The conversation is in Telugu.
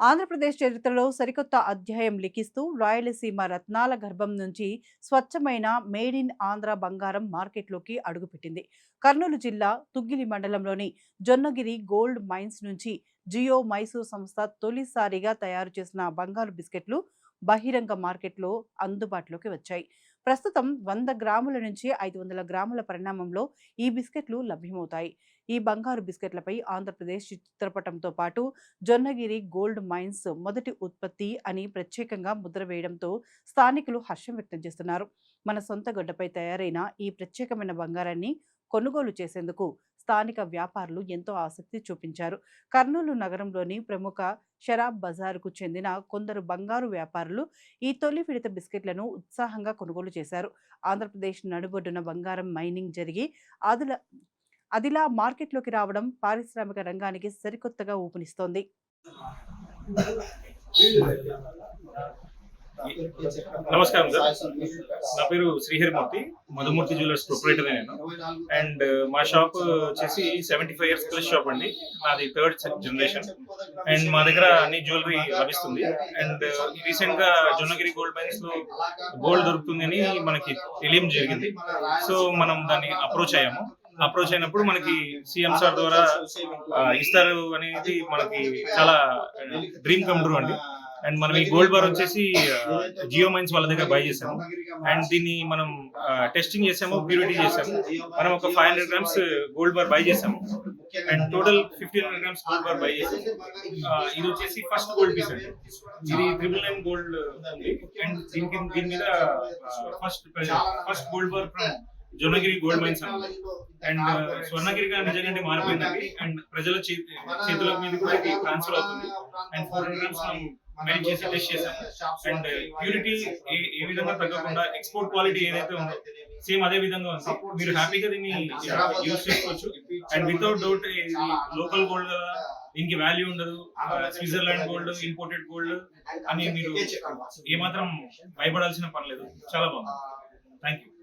ఆంధ్రప్రదేశ్ చరిత్రలో సరికొత్త అధ్యాయం లిఖిస్తూ రాయలసీమ రత్నాల గర్భం నుంచి స్వచ్ఛమైన మేడ్ ఇన్ ఆంధ్ర బంగారం మార్కెట్లోకి అడుగుపెట్టింది. కర్నూలు జిల్లా తుగ్గిలి మండలంలోని జొన్నగిరి గోల్డ్ మైన్స్ నుంచి జియో మైసూర్ సంస్థ తొలిసారిగా తయారు చేసిన బంగారు బిస్కెట్లు బహిరంగ మార్కెట్లో అందుబాటులోకి వచ్చాయి. ప్రస్తుతం 100 గ్రాముల నుంచి 500 గ్రాముల పరిణామంలో ఈ బిస్కెట్లు లభ్యమవుతాయి. ఈ బంగారు బిస్కెట్లపై ఆంధ్రప్రదేశ్ చిత్రపటంతో పాటు జొన్నగిరి గోల్డ్ మైన్స్ మొదటి ఉత్పత్తి అని ప్రత్యేకంగా ముద్ర వేయడంతో స్థానికులు హర్షం వ్యక్తం చేస్తున్నారు. మన సొంత గడ్డపై తయారైన ఈ ప్రత్యేకమైన బంగారాన్ని కొనుగోలు చేసేందుకు స్థానిక వ్యాపారులు ఎంతో ఆసక్తి చూపించారు. కర్నూలు నగరంలోని ప్రముఖ షరాబ్ బజారుకు చెందిన కొందరు బంగారు వ్యాపారులు ఈ తొలి విడత బిస్కెట్లను ఉత్సాహంగా కొనుగోలు చేశారు. ఆంధ్రప్రదేశ్ నడుబొడ్డున బంగారం మైనింగ్ జరిగి అదిలా మార్కెట్లోకి రావడం పారిశ్రామిక రంగానికి సరికొత్తగా ఊపునిస్తోంది. నమస్కారం సార్, నా పేరు శ్రీహరిమూర్తి, మధుమూర్తి జ్యువెలర్స్ ప్రొప్రైటర్ నేను. అండ్ మా షాప్ వచ్చేసి 75 ఇయర్స్ ప్లస్ షాప్ అండి. నాది 3rd జనరేషన్. అండ్ మా దగ్గర అన్ని జ్యువెలరీ లభిస్తుంది. అండ్ రీసెంట్ గా జొన్నగిరి గోల్డ్ మైన్స్ లో గోల్డ్ దొరుకుతుంది అని మనకి తెలియడం జరిగింది. సో మనం దాన్ని అప్రోచ్ అయినప్పుడు మనకి సీఎం సార్ ద్వారా ఇస్తారు అనేది మనకి చాలా డ్రీమ్ కమ్ ట్రూ అండి. అండ్ మనం ఈ గోల్డ్ బార్ వచ్చేసి జియో మైన్స్ వాళ్ళ దగ్గర బై చేసాము. అండ్ దీన్ని మనం టెస్టింగ్ చేసాము, ప్యూరిటీ చేసాము. మనం ఒక 500 గ్రామ్స్ గోల్డ్ బార్ బై చేసాము. And total 1500 grams gold bar by చేసాము. ఇది వచ్చేసి ఫస్ట్ గోల్డ్ పీస్ అండి. ఇది 999 గోల్డ్ ఉంది. అండ్ దీని మీద first gold bar from Jonnagiri gold mines అన్నది. అండ్ స్వర్ణగిరిగా నిజంగా మారిపోయిందండి. అండ్ ప్రజల చేతుల మీద కూడా ఇది ట్రాన్స్ఫర్ అవుతుంది. అండ్ 400 గ్రామ్స్ మనం మెల్ట్ చేసి టెస్ట్ చేసాము. అండ్ ప్యూరిటీ ఏ విధంగా తగ్గకుండా ఎక్స్పోర్ట్ క్వాలిటీ ఏదైతే ఉందో సేమ్ అదే విధంగా ఉంది. మీరు హ్యాపీగా దీన్ని యూజ్ చేసుకోవచ్చు. And without doubt local gold కదా, దీనికి వాల్యూ ఉండదు. స్విట్జర్లాండ్ గోల్డ్, ఇంపోర్టెడ్ గోల్డ్ అని మీరు ఏమాత్రం భయపడాల్సిన పని లేదు. చాలా బాగుంది. Thank you.